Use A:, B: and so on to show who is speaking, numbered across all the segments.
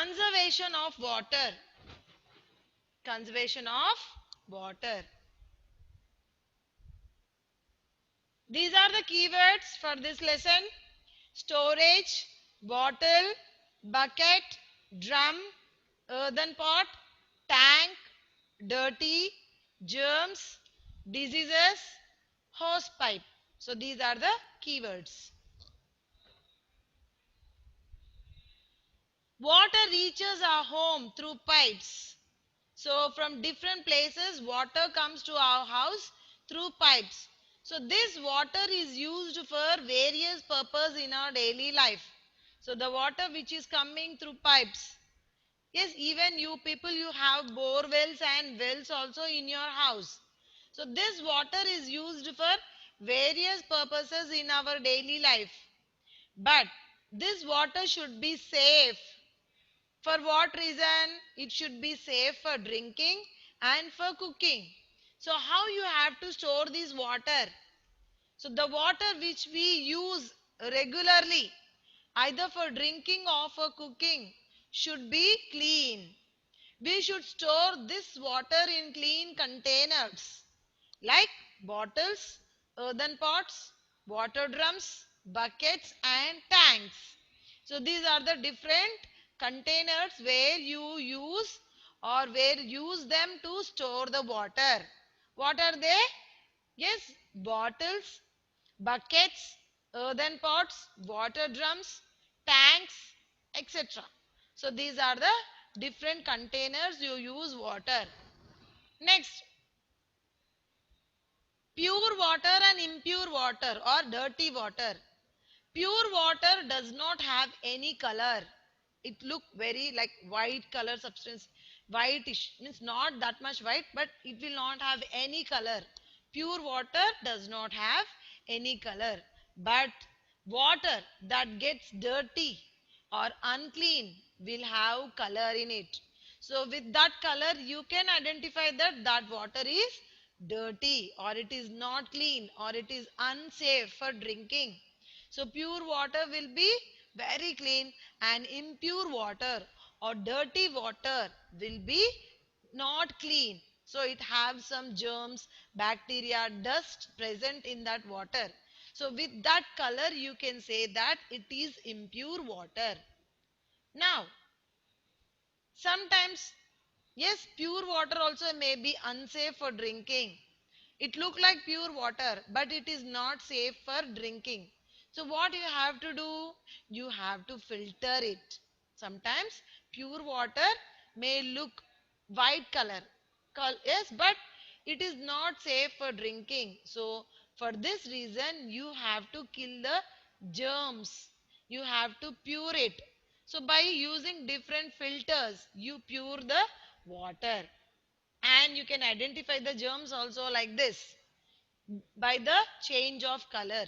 A: Conservation of water. Conservation of water. These are the keywords for this lesson. Storage, bottle, bucket, drum, earthen pot, tank, dirty, germs, diseases, hose pipe. So these are the keywords. Water reaches our home through pipes. So from different places water comes to our house through pipes. So this water is used for various purposes in our daily life. So the water which is coming through pipes. Yes, even you people, you have bore wells and wells also in your house. So this water is used for various purposes in our daily life. But this water should be safe. For what reason? It should be safe for drinking and for cooking. So how you have to store this water? So the water which we use regularly, either for drinking or for cooking, should be clean. We should store this water in clean containers like bottles, earthen pots, water drums, buckets and tanks. So these are the different containers where you use or where use them to store the water. What are they? Yes, bottles, buckets, earthen pots, water drums, tanks, etc. So these are the different containers you use water. Next, pure water and impure water or dirty water. Pure water does not have any color. It look very like white color substance. Whitish means not that much white, but it will not have any color. Pure water does not have any color. But water that gets dirty or unclean will have color in it. So with that color you can identify that that water is dirty or it is not clean or it is unsafe for drinking. So pure water will be very clean and impure water or dirty water will be not clean. So it have some germs, bacteria, dust present in that water. So with that color you can say that it is impure water. Now sometimes, yes, pure water also may be unsafe for drinking. It look like pure water, but it is not safe for drinking. So what you have to do? You have to filter it. Sometimes pure water may look white color. Yes, but it is not safe for drinking. So for this reason, you have to kill the germs. You have to pure it. So by using different filters, you pure the water. And you can identify the germs also like this by the change of color.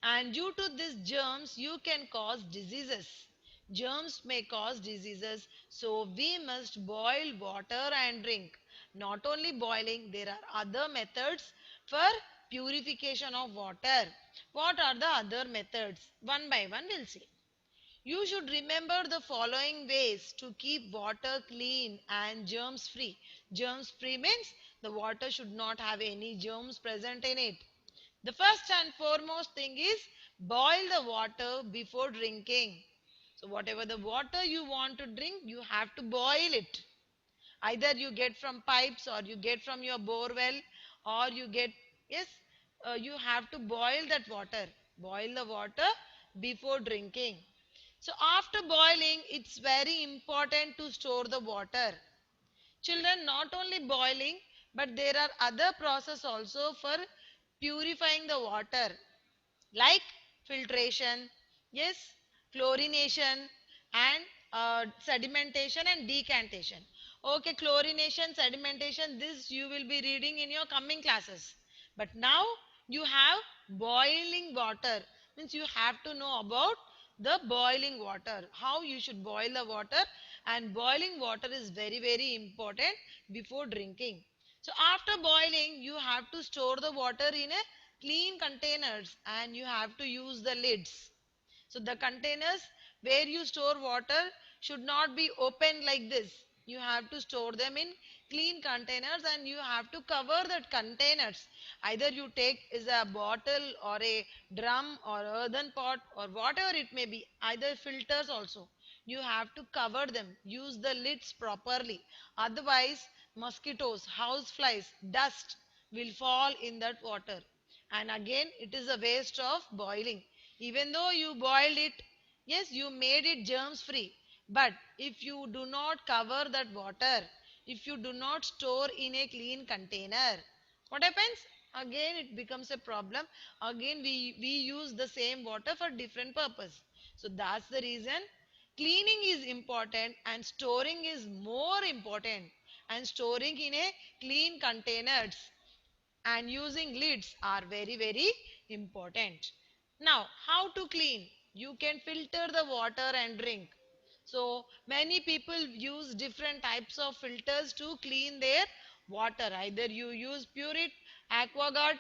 A: And due to these germs, you can cause diseases. Germs may cause diseases. So we must boil water and drink. Not only boiling, there are other methods for purification of water. What are the other methods? One by one we'll see. You should remember the following ways to keep water clean and germs free. Germs free means the water should not have any germs present in it. The first and foremost thing is boil the water before drinking. So whatever the water you want to drink, you have to boil it. Either you get from pipes or you get from your bore well or you get, yes, you have to boil that water. Boil the water before drinking. So after boiling, it's very important to store the water. Children, not only boiling, but there are other process also for purifying the water like filtration, yes, chlorination and sedimentation and decantation. Okay, chlorination, sedimentation, this you will be reading in your coming classes. But now you have boiling water, means you have to know about the boiling water, how you should boil the water, and boiling water is very important before drinking. So after boiling, you have to store the water in a clean containers and you have to use the lids. So the containers where you store water should not be open like this. You have to store them in clean containers and you have to cover that containers. Either you take is a bottle or a drum or earthen pot or whatever it may be, either filters also. You have to cover them. Use the lids properly. Otherwise, mosquitoes, house flies, dust will fall in that water. And again, it is a waste of boiling. Even though you boiled it, yes, you made it germs free. But if you do not cover that water, if you do not store in a clean container, what happens? Again, it becomes a problem. Again, we use the same water for different purpose. So that's the reason cleaning is important and storing is more important. And storing in a clean containers and using lids are very important. Now, how to clean? You can filter the water and drink. So many people use different types of filters to clean their water. Either you use Purit, Aquaguard.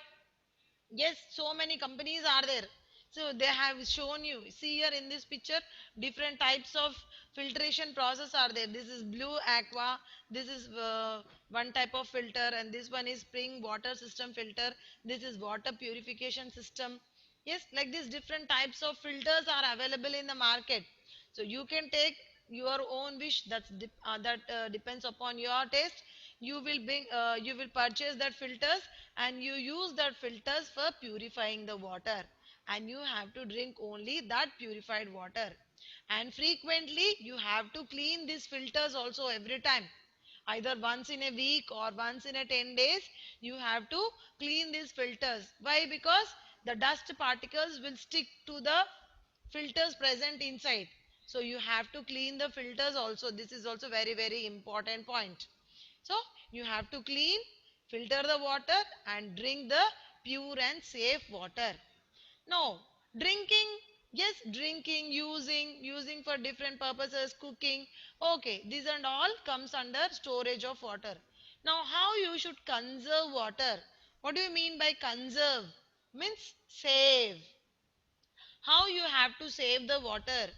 A: Yes, so many companies are there. So they have shown you. See here in this picture, different types of filtration process are there. This is blue aqua. This is one type of filter, and this one is spring water system filter. This is water purification system. Yes, like these different types of filters are available in the market. So you can take your own wish. That depends upon your taste. You will purchase that filters and you use that filters for purifying the water, and you have to drink only that purified water. And frequently you have to clean these filters also every time, either once in a week or once in a 10 days. You have to clean these filters. Why? Because the dust particles will stick to the filters present inside. So you have to clean the filters also. This is also very important point. So you have to clean, filter the water and drink the pure and safe water. No, drinking, yes, drinking, using for different purposes, cooking. Okay, these and all comes under storage of water. Now, how you should conserve water? What do you mean by conserve? Means save. How you have to save the water?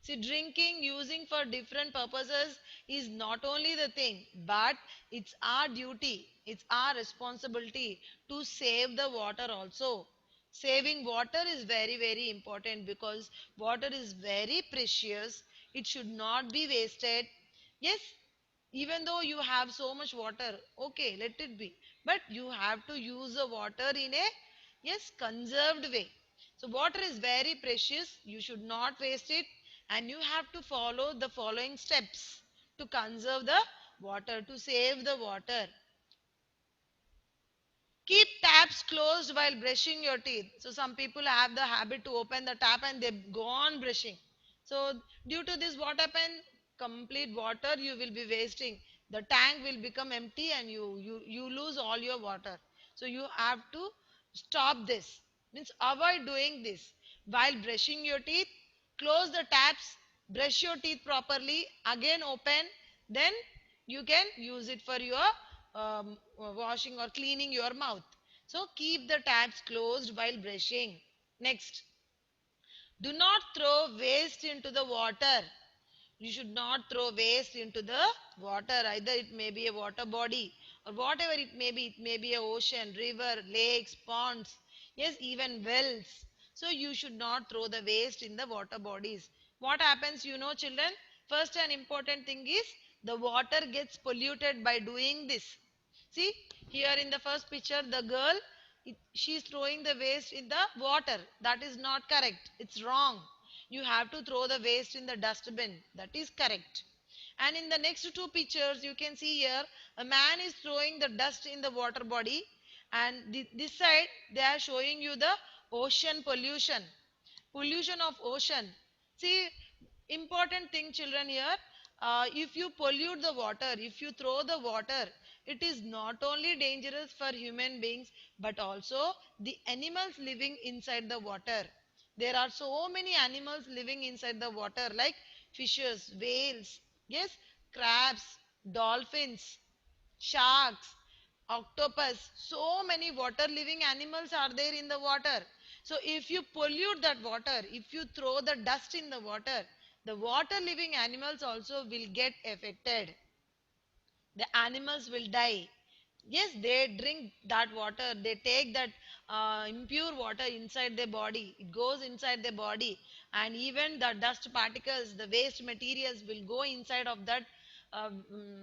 A: See, drinking, using for different purposes is not only the thing, but it's our duty, it's our responsibility to save the water also. Saving water is very important because water is very precious. It should not be wasted. Yes, even though you have so much water, okay, let it be. But you have to use the water in a, yes, conserved way. So water is very precious. You should not waste it. And you have to follow the following steps to conserve the water, to save the water. Keep taps closed while brushing your teeth. So some people have the habit to open the tap and they go on brushing. So due to this, what happen? Complete water you will be wasting. The tank will become empty and you lose all your water. So you have to stop this. Means avoid doing this. While brushing your teeth, close the taps, brush your teeth properly, again open, then you can use it for your washing or cleaning your mouth. So keep the taps closed while brushing. Next, do not throw waste into the water. You should not throw waste into the water. Either it may be a water body or whatever it may be. It may be a ocean, river, lakes, ponds, yes, even wells. So you should not throw the waste in the water bodies. What happens, you know, children? First, an important thing is the water gets polluted by doing this. See, here in the first picture, the girl, she's throwing the waste in the water. That is not correct. It's wrong. You have to throw the waste in the dustbin. That is correct. And in the next two pictures, you can see here, a man is throwing the dust in the water body. And this side, they are showing you the ocean pollution. Pollution of ocean. See, important thing children here, if you pollute the water, if you throw the water, it is not only dangerous for human beings but also the animals living inside the water. There are so many animals living inside the water like fishes, whales, yes, crabs, dolphins, sharks, octopus, so many water living animals are there in the water. So if you pollute that water, if you throw the dust in the water, The water living animals also will get affected. The animals will die. Yes, they drink that water, they take that impure water inside their body, it goes inside their body, and even the dust particles, the waste materials will go inside of that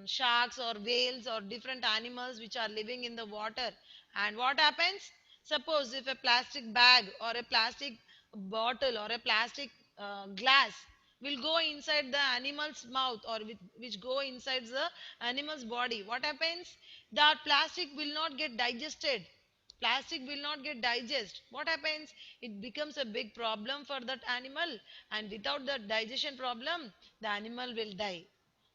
A: sharks or whales or different animals which are living in the water. And what happens? Suppose if a plastic bag or a plastic bottle or a plastic glass will go inside the animal's mouth, or which go inside the animal's body, what happens? That plastic will not get digested. Plastic will not get digest. What happens? It becomes a big problem for that animal, and without the digestion problem, the animal will die.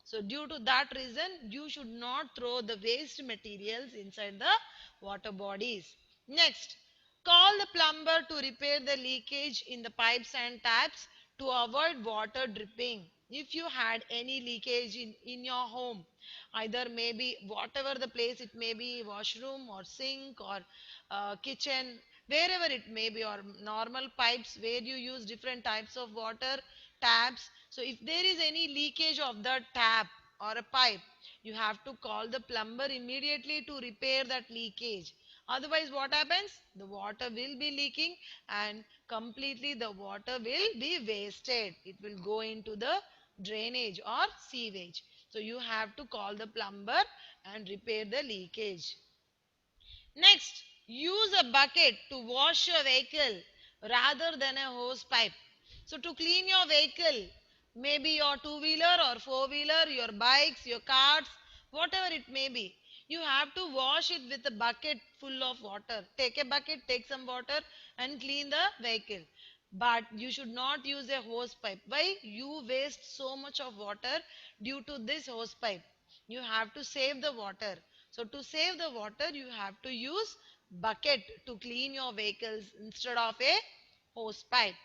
A: So due to that reason, you should not throw the waste materials inside the water bodies. Next, call the plumber to repair the leakage in the pipes and taps to avoid water dripping. If you had any leakage in your home, either maybe whatever the place, it may be washroom or sink or kitchen, wherever it may be, or normal pipes where you use different types of water, taps. So if there is any leakage of the tap or a pipe, you have to call the plumber immediately to repair that leakage. Otherwise, what happens? The water will be leaking, and completely the water will be wasted. It will go into the drainage or sewage. So you have to call the plumber and repair the leakage. Next, use a bucket to wash your vehicle rather than a hose pipe. So, to clean your vehicle, maybe your two wheeler or four wheeler, your bikes, your cars, whatever it may be, you have to wash it with a bucket full of water. Take a bucket, take some water, and clean the vehicle. But you should not use a hose pipe. Why? You waste so much of water due to this hose pipe. You have to save the water. So to save the water, you have to use bucket to clean your vehicles instead of a hose pipe.